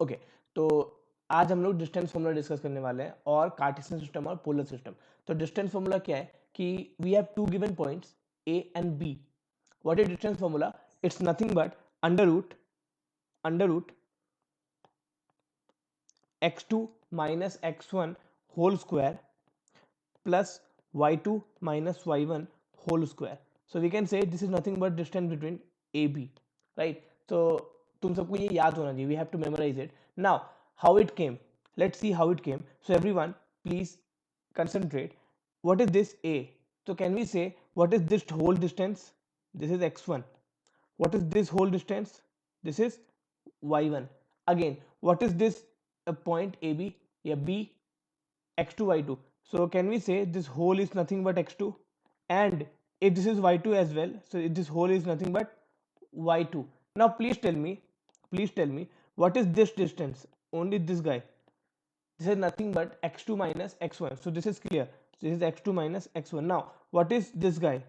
Okay, तो आज हम लोग डिस्टेंस फॉर्मूला डिस्कस करने वाले हैं और कार्टेशियन सिस्टम और पोलर सिस्टम। तो डिस्टेंस फॉर्मूला क्या है कि we have to given points A and B. What is distance formula? It's nothing but under root x2 minus x1 whole square plus y2 minus y1 whole square. So we can say this is nothing but distance between AB, right? So तुम सबको ये याद होना चाहिए. We have to memorize it. Now, how it came? Let's see how it came. So everyone, please concentrate. What is this A? So can we say what is this whole distance? This is x1. What is this whole distance? This is y1. Again, what is this point AB? Yeah, B, x2 y2. So can we say this whole is nothing but x2? And if this is y2 as well, so this whole is nothing but y2. Now please tell me what is this distance? Only this guy. This is nothing but x2 minus x1. So this is clear. This is x2 minus x1. Now what is this guy?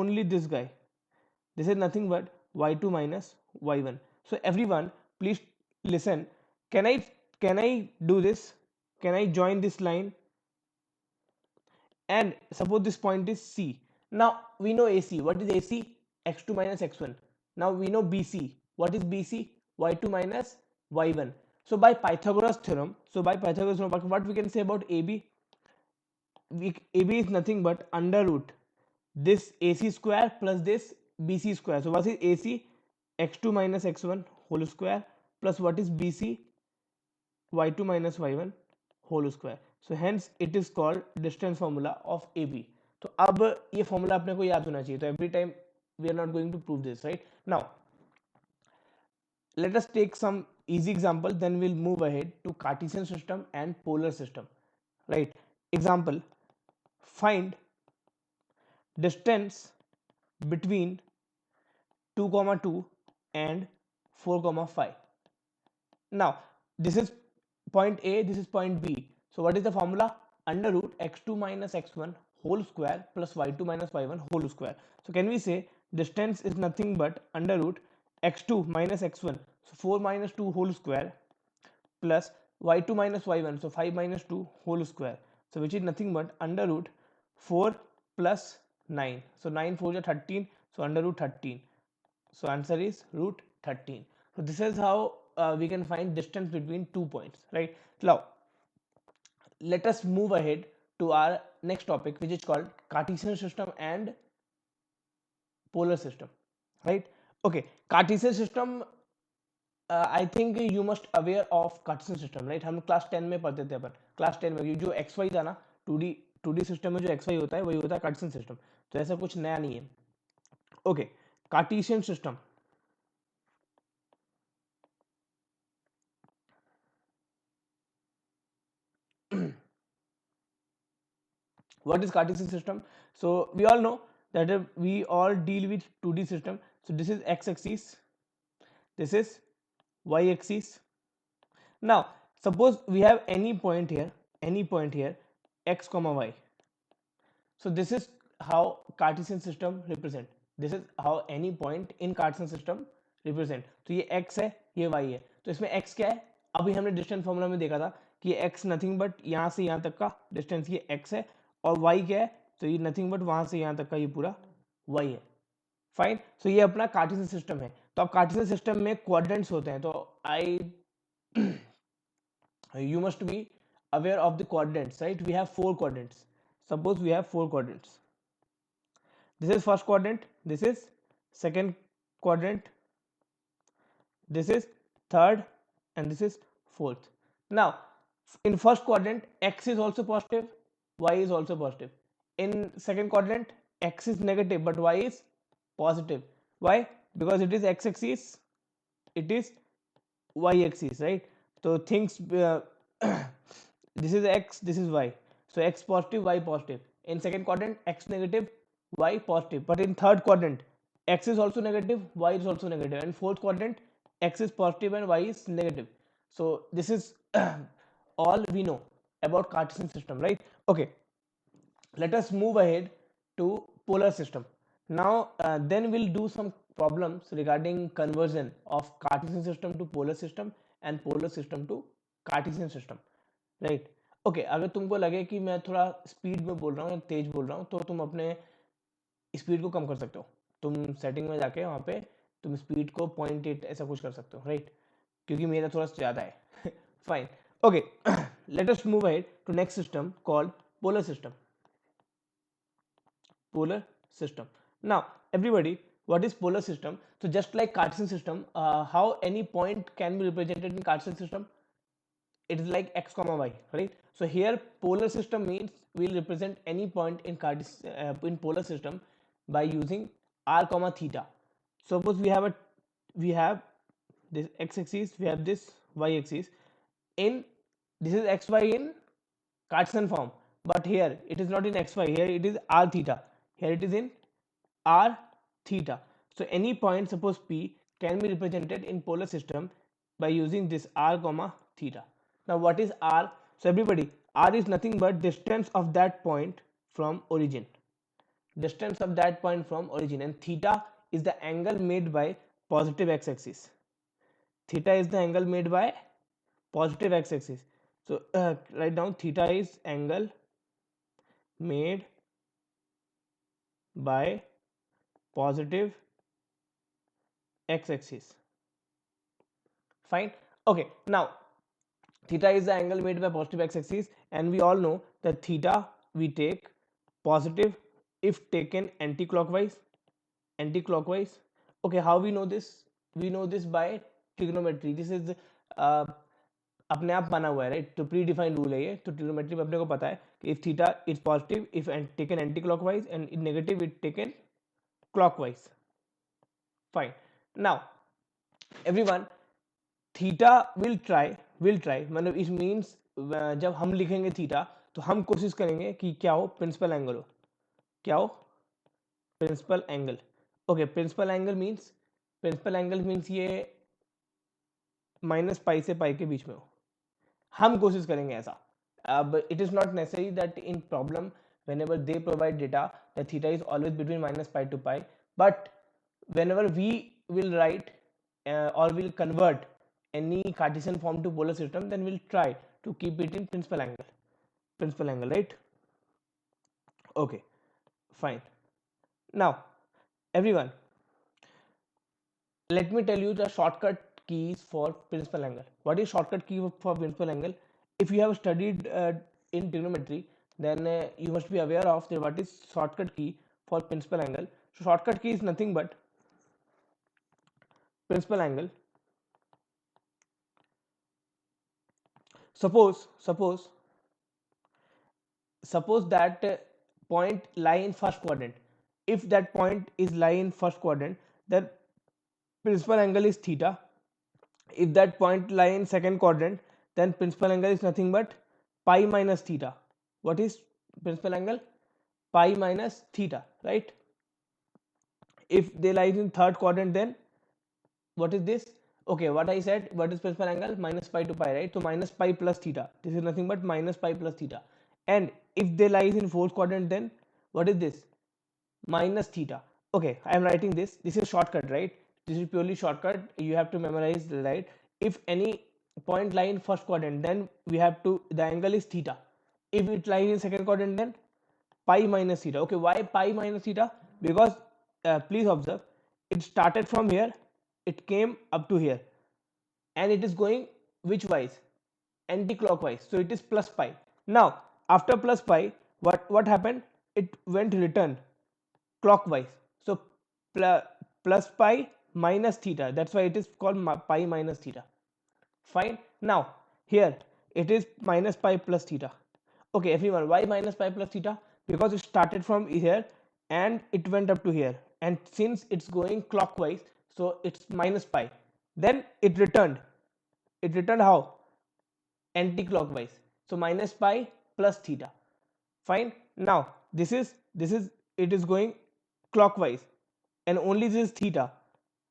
Only this guy. This is nothing but y2 minus y1. So everyone, please listen. Can I do this? Can I join this line? And suppose this point is C. Now we know AC. What is AC? X2 minus x1. Now we know BC. What is BC? Y2 minus y1. So by Pythagoras theorem, what we can say about AB? AB is nothing but under root this AC square plus this BC square. So what is AC? X2 minus x1 whole square plus what is BC? y2 minus y1 whole square. So hence it is called distance formula of AB. तो अब ये formula अपने को याद होना चाहिए. तो every time we are not going to prove this, right? Now let us take some easy example, then we'll move ahead to Cartesian system and polar system, right? Example: find distance between 2 comma 2 and 4 comma 5. Now this is point A, this is point B. So what is the formula? Under root x2 minus x1 whole square plus y2 minus y1 whole square. So can we say distance is nothing but under root x2 minus x1, so 4 minus 2 whole square plus y2 minus y1, so 5 minus 2 whole square, so which is nothing but under root 4 plus 9, so 9 4 is 13, so under root 13. So answer is root 13. So this is how we can find distance between 2 points, right? Now let us move ahead to our next topic, which is called Cartesian system and polar system, right? Okay, Cartesian system, I think you must aware of Cartesian system, right? हम class 10 में पढ़ते थे. अपन class 10 में जो x Y था ना, 2D system में जो एक्स वाई होता है वही होता है कार्टेशियन सिस्टम. तो ऐसा कुछ नया नहीं है. Okay, Cartesian system. What is Cartesian system? So we all know that we all deal with 2D system. So this is x axis, this is y axis. Now suppose we have any point here x comma y. So this is how Cartesian system represent. This is how any point in Cartesian system represent. तो ये x है, ये y है. तो इसमें x क्या है? अभी हमने डिस्टेंस फॉर्मूला में देखा था कि ये x नथिंग बट यहाँ से यहाँ तक का डिस्टेंस ये x है, और y क्या है? तो ये नथिंग बट वहां से यहाँ तक का ये पूरा y है. फाइन. सो ये अपना कार्टेशियन सिस्टम है. तो अब कार्टेशियन सिस्टम में क्वाड्रेंट्स होते हैं. तो आई you must be aware of the quadrants, right? We have 4 quadrants. Suppose we have 4 quadrants. This is first quadrant, this is second quadrant, this is third, and this is fourth. Now in first quadrant x is also positive, y is also positive. In second quadrant x is negative but y is positive. Why? Because it is x axis, it is y axis, right? So things this is x, this is y, so x positive, y positive. In second quadrant x negative, y positive. But in third quadrant x is also negative, y is also negative, and fourth quadrant x is positive and y is negative. So this is all we know about Cartesian system, right? Okay, let us move ahead to polar system. Now then we'll do some problems regarding conversion of Cartesian system to polar system and polar system to Cartesian system, right? Okay, अगर तुमको लगे कि मैं थोड़ा speed में बोल रहा हूँ या तेज बोल रहा हूँ तो तुम अपने स्पीड को कम कर सकते हो, तुम सेटिंग में जाके वहाँ पे तुम स्पीड को 0.8 ऐसा कुछ कर सकते हो, राइट? क्योंकि मेरा थोड़ा ज़्यादा है fine. Okay, let us move ahead to next system called polar system. Polar system. Now everybody, what is polar system? So just like Cartesian system, how any point can be represented in Cartesian system? It is like x comma y, right? So here polar system means we'll represent any point in in polar system by using r comma theta. Suppose we have this x-axis, we have this y-axis. In this is xy in Cartesian form, but here it is not in xy, here it is r theta, here it is in r theta. So any point, suppose P, can be represented in polar system by using this r comma theta. Now what is r? So everybody, r is nothing but distance of that point from origin, distance of that point from origin, and theta is the angle made by positive x-axis. Theta is the angle made by positive x-axis. So write down theta is angle made by positive x-axis. Fine. Okay, now theta is the angle made by positive x-axis, and we all know that theta we take positive if taken anti-clockwise. Okay, how we know this? We know this by trigonometry. This is अपने आप बना हुआ है, right? तो pre defined rule है ये, तो trigonometry में अपने को पता है कि if theta is positive if taken anti clockwise and in negative it taken clockwise. Fine. Now everyone, theta will try मतलब इट मीन्स जब हम लिखेंगे थीटा तो हम कोशिश करेंगे कि क्या हो, प्रिंसिपल एंगल हो. क्या हो? Principal angle. Okay, principal angle means ये माइनस पाई से पाई के बीच में हो. हम कोशिश करेंगे ऐसा. अब it is not necessary that in problem whenever they provide data that theta is always between minus pi to pi, but whenever we will write or will convert any Cartesian form to polar system, then we'll try to keep it in principal angle, right? Okay, fine. Now everyone, let me tell you the shortcut keys for principal angle. What is shortcut key for principal angle? If you have studied in trigonometry, then you must be aware of what is shortcut key for principal angle. So shortcut key is nothing but principal angle. Suppose that point lie in first quadrant. If that point is lie in first quadrant, then principal angle is theta. If that point lie in second quadrant, then principal angle is nothing but pi minus theta. What is principal angle? Pi minus theta, right? If they lie in third quadrant, then what is this? Okay, what I said, what is principal angle? Minus pi to pi, right? So minus pi plus theta. This is nothing but minus pi plus theta. And if they lies in fourth quadrant, then what is this? Minus theta. Okay, I am writing this. This is shortcut, right? This is purely shortcut. You have to memorize, right? If any point lie in first quadrant, then we have to, the angle is theta. If it lies in second quadrant, then pi minus theta. Okay, why pi minus theta? Because please observe, it started from here, it came up to here, and it is going which wise? Anti-clockwise. So it is plus pi. Now after plus pi, what happened? It went return clockwise. So plus pi minus theta. That's why it is called pi minus theta. Fine. Now here it is minus pi plus theta. Okay, everyone, why minus pi plus theta? Because it started from here and it went up to here, and since it's going clockwise, so it's minus pi. Then it returned how? Anti-clockwise. So minus pi plus theta. Fine. Now this is it is going clockwise, and only this is theta.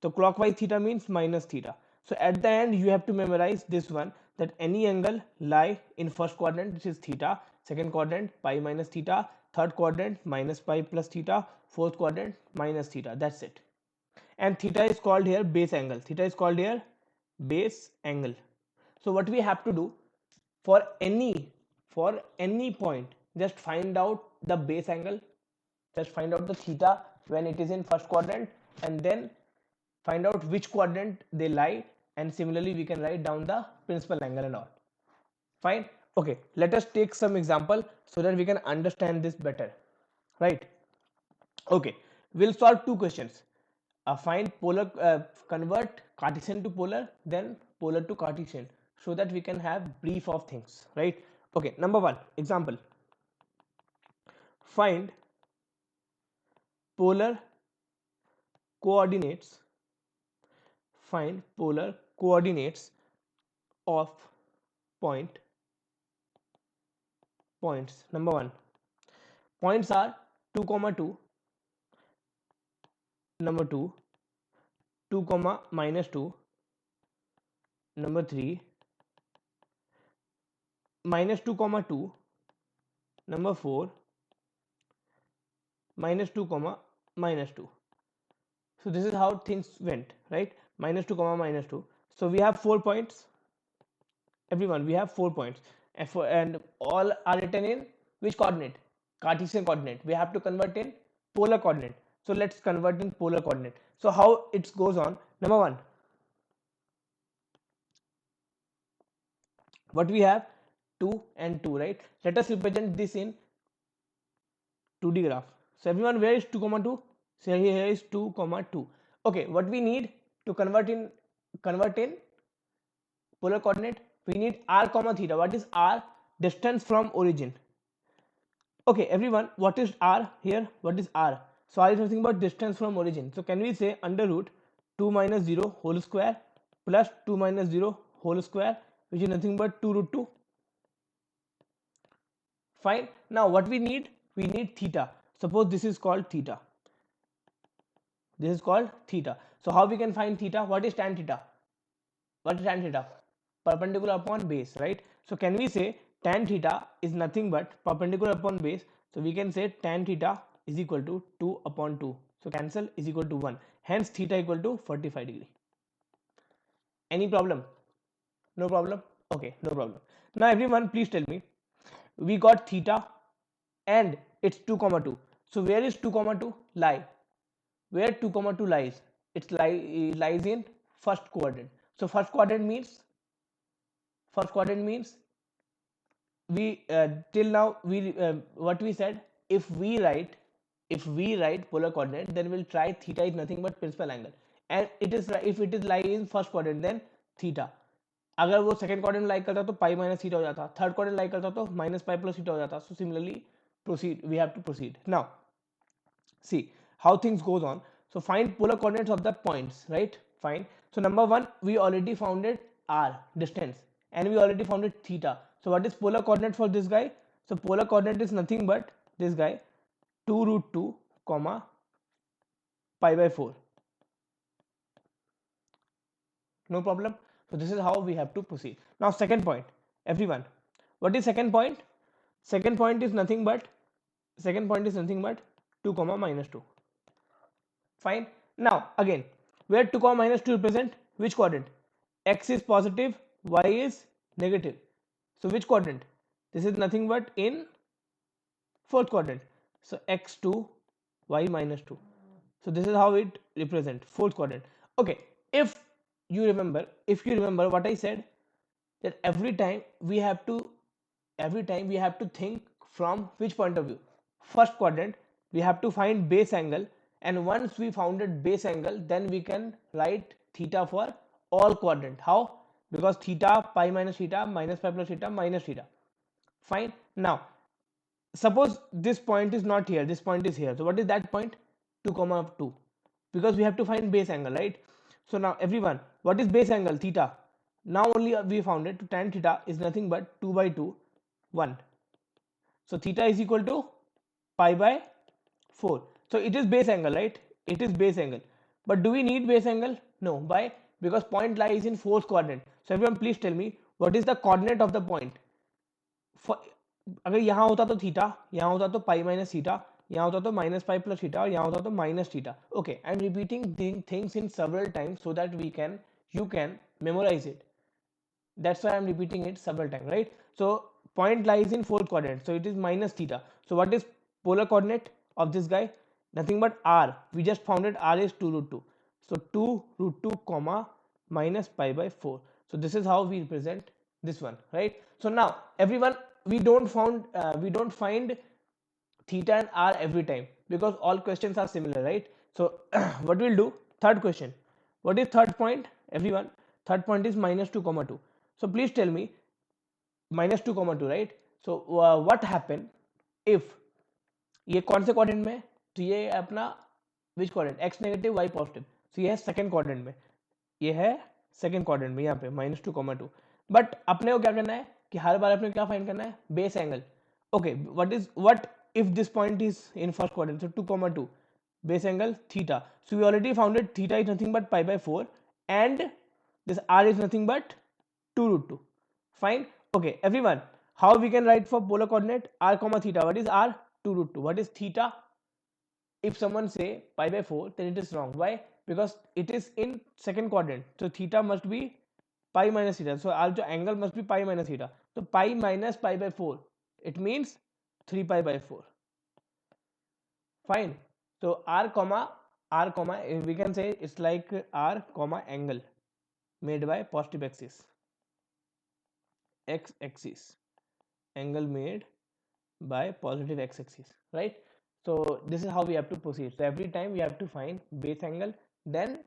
So clockwise theta means minus theta. So at the end you have to memorize this one, that any angle lie in first quadrant, this is theta, second quadrant pi minus theta, third quadrant minus pi plus theta, fourth quadrant minus theta. That's it. And theta is called here base angle. Theta is called here base angle. So what we have to do, for any point, just find out the base angle, just find out the theta when it is in first quadrant, and then find out which quadrant they lie, and similarly we can write down the principal angle and all. Fine. Okay, let us take some example so that we can understand this better, right? Okay, we'll solve two questions. Find polar, convert Cartesian to polar, then polar to Cartesian, so that we can have brief of things, right? Okay, number one example. Find polar coordinates. Find polar coordinates of points. Number one, points are 2 comma 2. Number 2, 2 comma minus 2. Number 3, minus 2 comma 2. Number 4, minus 2 comma minus 2. So this is how things went, right? Minus 2 comma minus 2. So we have 4 points. Everyone, we have 4 points, and all are written in which coordinate? Cartesian coordinate. We have to convert in polar coordinate. So let's convert in polar coordinate. So how it goes on? Number one, what we have, 2 and 2, right? Let us represent this in 2D graph. So everyone, where is 2 comma 2? So here is 2 comma 2. Okay, what we need to convert in polar coordinate, we need r comma theta. What is r? Distance from origin. Okay, everyone, what is r here? What is r? So r is nothing but distance from origin. So can we say under root 2 minus 0 whole square plus 2 minus 0 whole square, which is nothing but 2 root 2. Fine. Now what we need theta. Suppose this is called theta. This is called theta. So how we can find theta? What is tan theta? What is tan theta? Perpendicular upon base, right? So can we say tan theta is nothing but perpendicular upon base? So we can say tan theta is equal to 2 upon 2. So cancel, is equal to 1. Hence theta equal to 45 degree. Any problem? No problem? Okay, no problem. Now everyone, please tell me, we got theta and it's 2 comma 2. So where is 2 comma 2 lie? Where 2 comma 2 lies? It lies in first quadrant. So first quadrant means we till now we what we said, if we write polar coordinate, then we'll try theta is nothing but principal angle, and it is, if it is lie in first quadrant, then theta. अगर वो second quadrant like करता तो पाई minus theta हो जाता, third quadrant like करता तो minus pi plus theta हो जाता. So similarly proceed, we have to proceed. Now see how things goes on. So find polar coordinates of the points, right? Fine. So number one, we already founded r, distance, and we already founded theta. So what is polar coordinate for this guy? So polar coordinate is nothing but this guy, 2 root 2 comma pi by 4. No problem. So this is how we have to proceed. Now second point, everyone, what is second point? Second point is nothing but 2 comma minus 2. Fine. Now again, where 2 comma minus 2 represent which quadrant? X is positive, y is negative. So which quadrant? This is nothing but in fourth quadrant. So x2, y minus 2. So this is how it represents fourth quadrant. Okay, if you remember what I said, that every time we have to think from which point of view? First quadrant. We have to find base angle, and once we founded base angle, then we can write theta for all quadrant. How? Because theta, pi minus theta, minus pi plus theta, minus theta. Fine. Now suppose this point is not here, this point is here. So what is that point? 2 comma 2, because we have to find base angle, right? So now everyone, what is base angle? Theta. Now only we found it. Tan theta is nothing but 2 by 2, 1. So theta is equal to pi by 4. So it is base angle, right? It is base angle. But do we need base angle? No. Why? Because point lies in fourth quadrant. So everyone, please tell me, what is the coordinate of the point? अगर यहाँ होता तो theta, यहाँ होता तो पाई minus theta, यहाँ होता तो माइनस पाई प्लस थीटा, और यहाँ होता तो minus theta. Okay, I am repeating things in several times so that you can memorize it. That's why I'm repeating it several times, right? So point lies in fourth quadrant, so it is minus theta. So what is polar coordinate of this guy? Nothing but r. We just found it, r is 2 root 2. So 2 root 2 comma minus pi by 4. So this is how we represent this one, right? So now everyone, we don't find theta and r every time because all questions are similar, right? So what we'll do, third question, what is third point, everyone? Third point is minus 2 comma 2. So please tell me, minus 2 comma 2, right? So what happen if ये कौन से quadrant में है? तो ये अपना which quadrant, x negative y positive, तो ये है सेकंड क्वाड्रेंट में, ये है सेकंड क्वाड्रेंट में यहाँ पे माइनस 2 कॉमा 2। बट अपने को क्या करना है कि हर बार अपने को क्या फाइंड करना है, base angle. Okay, what if this point is in first quadrant, so 2 comma 2 base angle theta, so we already found it, theta is nothing but pi by 4 and this r is nothing but 2 root 2, fine. Okay everyone, how we can write for polar coordinate r comma theta? What is r? 2 root 2. What is theta? If someone say pi by 4, then it is wrong. Why? Because it is in second quadrant, so theta must be pi minus theta, so also angle must be pi minus theta, so pi minus pi by 4, it means 3 pi by 4, fine. So r comma we can say it's like r comma angle made by positive axis, x axis, angle made by positive x axis, right? So this is how we have to proceed. So every time we have to find base angle, then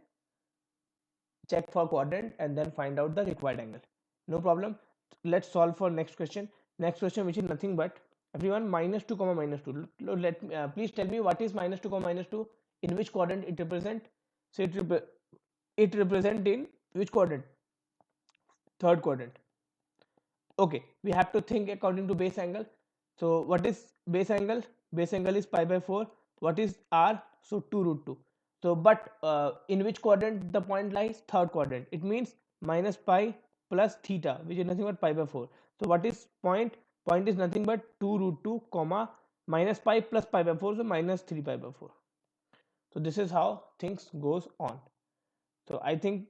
check for quadrant and then find out the required angle. No problem. Let's solve for next question. Next question, which is nothing but everyone, minus 2 comma minus 2. Let please tell me what is minus 2 comma minus 2, in which quadrant it represent? So it represent in which quadrant? Third quadrant. Okay, we have to think according to base angle. So what is base angle? Base angle is pi by 4. What is r? So 2 root 2. So but in which quadrant the point lies? Third quadrant. It means minus pi plus theta, which is nothing but pi by 4. So what is point? Point is nothing but 2 root 2 comma minus pi plus pi by 4, so minus 3 pi by 4. So this is how things goes on. So I think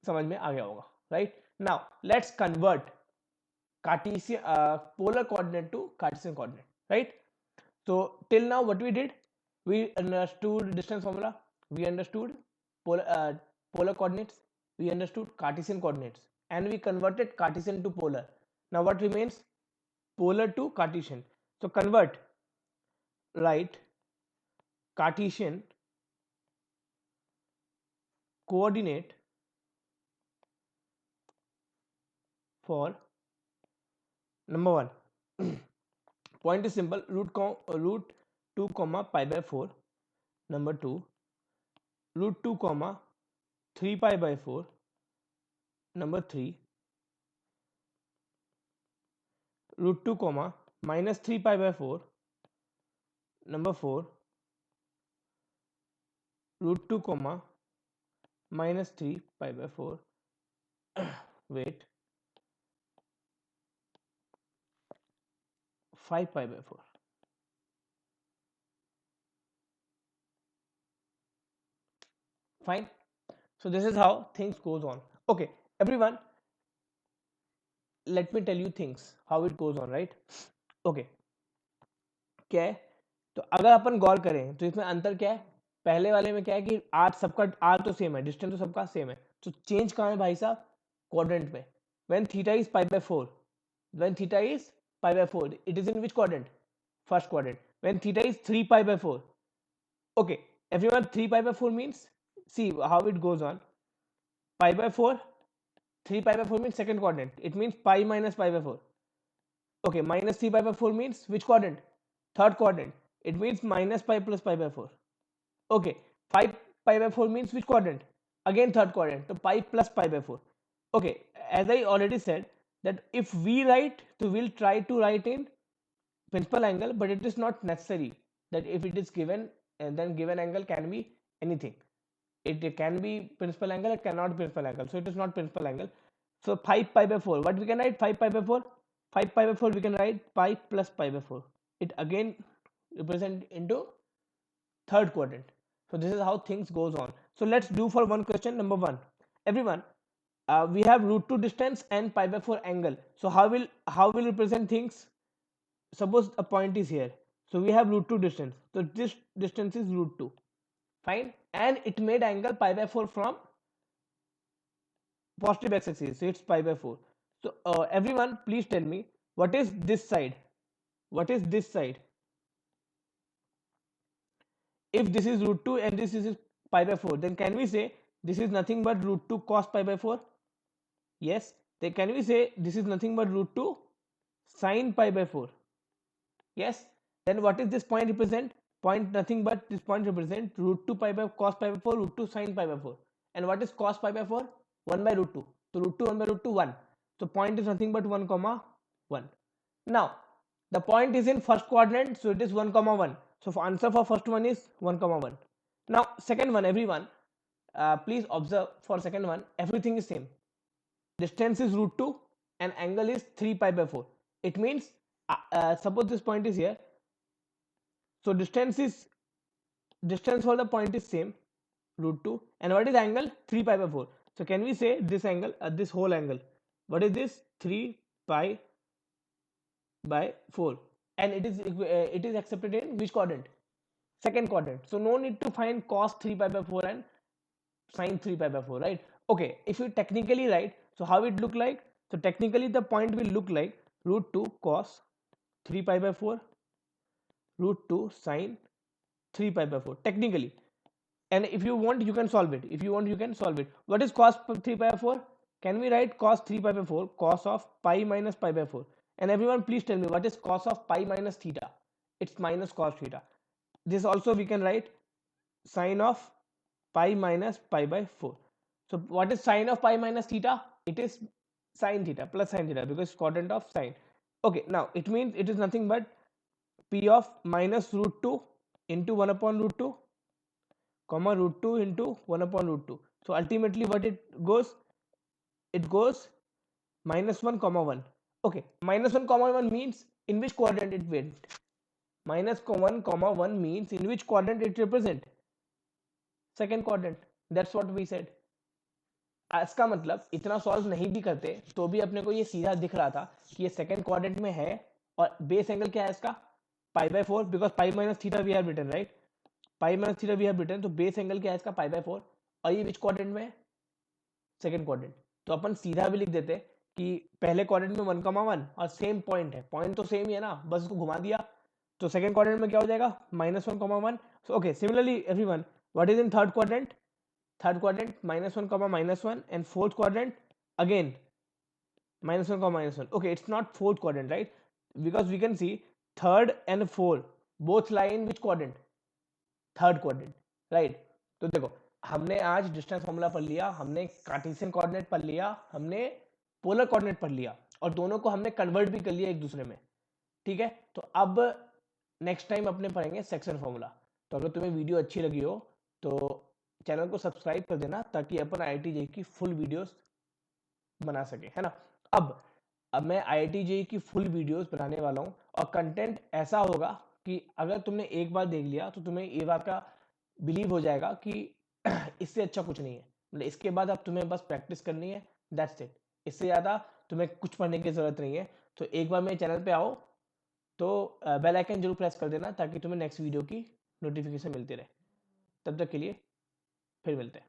समझ में आ गया होगा, right? Now let's convert Cartesian polar coordinate to Cartesian coordinate, right? So till now what we did, we understood distance formula, we understood polar coordinates, we understood Cartesian coordinates, and we converted Cartesian to polar. Now what remains? Polar to Cartesian. So convert, write Cartesian coordinate for number 1 point is simple, root 2 comma pi by 4. Number 2, root 2 comma 3 pi by 4. Number 3, root 2 comma minus 3 pi by 4. Number 4, root 2 comma minus 3 pi by 4. Wait, 5 pi by 4. Fine. So this is how things goes on. Okay everyone, let me tell you things how it goes on, right? Okay, क्या है, तो अगर अपन गौर करें तो इसमें अंतर क्या है, पहले वाले में क्या है कि आर सबका, आर तो सेम है, डिस्टेंस तो सबका सेम है, तो चेंज कहाँ है भाई साहब, क्वाड्रेंट में. When theta is pi by 4, when theta is pi by 4, it is in which quadrant? First quadrant. When theta is 3 pi by 4. Okay everyone, 3 pi by 4 means, see how it goes on, pi by 4, 3 pi by 4 means second quadrant, it means pi minus pi by 4. Okay, minus 3 pi by 4 means which quadrant? Third quadrant, it means minus pi plus pi by 4. Okay, 5 pi by 4 means which quadrant? Again third quadrant, so pi plus pi by 4. Okay, as I already said that if we write, so we'll try to write in principal angle, but it is not necessary that if it is given, and then given angle can be anything. It can be principal angle, it cannot be principal angle, so it is not principal angle. So 5 pi by 4, what we can write? 5 pi by 4, 5 pi by 4 we can write pi plus pi by 4. It again represent into third quadrant. So this is how things goes on. So let's do for one question. Number 1, everyone, we have root 2 distance and pi by 4 angle. So how will represent things? Suppose a point is here, so we have root 2 distance, so this distance is root 2, fine, and it made angle pi by 4 from positive x-axis, so it's pi by 4. So everyone please tell me, what is this side? What is this side? If this is root 2 and this is pi by 4, then can we say this is nothing but root 2 cos pi by 4? Yes. Then can we say this is nothing but root 2 sin pi by 4? Yes. Then what is this point represent? Point nothing but this point represent root 2 pi by cos pi by 4, root 2 sin pi by 4. And what is cos pi by 4? 1 by root 2. So root 2 1 by root 2 1. So point is nothing but 1 comma 1. Now the point is in first quadrant, so it is 1 comma 1. So for answer for first one is 1 comma 1. Now second one, everyone please observe, for second one everything is same. Distance is root 2 and angle is 3 pi by 4. It means suppose this point is here, so distance for the point is same, root 2, and what is angle? 3 pi by 4. So can we say this angle, this whole angle, what is this? 3 pi by 4, and it is accepted in which quadrant? Second quadrant. So no need to find cos 3 pi by 4 and sin 3 pi by 4, right? Okay, if you technically write, so how it look like? So technically the point will look like root 2 cos 3 pi by 4, root 2 sin 3 pi by 4 technically. And if you want you can solve it. If you want you can solve it. What is cos 3 pi by 4? Can we write cos 3 pi by 4, cos of pi minus pi by 4? And everyone please tell me, what is cos of pi minus theta? It's minus cos theta. This also we can write sine of pi minus pi by 4. So what is sine of pi minus theta? It is sine theta plus sine theta, because quadrant of sine. Okay, now it means it is nothing but p of minus root 2 into 1 upon root 2 comma root 2 into 1 upon root 2. So ultimately what it goes? It goes minus 1 comma 1. Okay, minus 1 comma 1 means in which quadrant it went? Minus 1 comma 1 means in which quadrant it represent? Second quadrant. That's what we said. इसका मतलब इतना solve नहीं भी करते तो भी अपने को ये सीधा दिख रहा था कि ये सेकंड क्वाड्रेंट में है, और बेस एंगल क्या है इसका? Pi by 4, because pi minus theta we have written, right? Pi minus theta we have written, तो बेस एंगल क्या है इसका? पाई बाय 4, और ये विच क्वाड्रेंट में है? Second quadrant. तो अपन सीधा भी लिख देते कि पहले क्वाड्रेंट में 1 comma 1 और सेम पॉइंट है, पॉइंट तो सेम ही है ना, बस उसको घुमा दिया, तो सेकंड क्वाड्रेंट में क्या हो जाएगा? -1 comma 1. So okay, similarly everyone, what is in third quadrant? Third quadrant -1 comma -1, and fourth quadrant again -1 comma -1. Okay, it's not fourth quadrant, right? Because we can see third and fourth both lie in which quadrant? Third quadrant, right? तो देखो हमने आज distance formula पढ़ लिया, हमने Cartesian coordinate पढ़ लिया, हमने पोलर कोऑर्डिनेट पढ़ लिया, और दोनों को हमने कन्वर्ट भी कर लिया एक दूसरे में, ठीक है? तो अब नेक्स्ट टाइम अपने पढ़ेंगे सेक्शन फॉर्मूला. तो अगर तुम्हें वीडियो अच्छी लगी हो तो चैनल को सब्सक्राइब कर देना, ताकि अपन IIT JEE की फुल वीडियोस बना सके, है ना? अब मैं IIT JEE की फुल वीडियोस बनाने वाला हूँ, और कंटेंट ऐसा होगा कि अगर तुमने एक बार देख लिया तो तुम्हें ये बात का बिलीव हो जाएगा कि इससे अच्छा कुछ नहीं है. मतलब इसके बाद अब तुम्हें बस प्रैक्टिस करनी है, दैट्स इट. इससे ज़्यादा तुम्हें कुछ पढ़ने की ज़रूरत नहीं है. तो एक बार मेरे चैनल पे आओ तो बेल आइकन जरूर प्रेस कर देना, ताकि तुम्हें नेक्स्ट वीडियो की नोटिफिकेशन मिलती रहे. तब तक के लिए फिर मिलते हैं.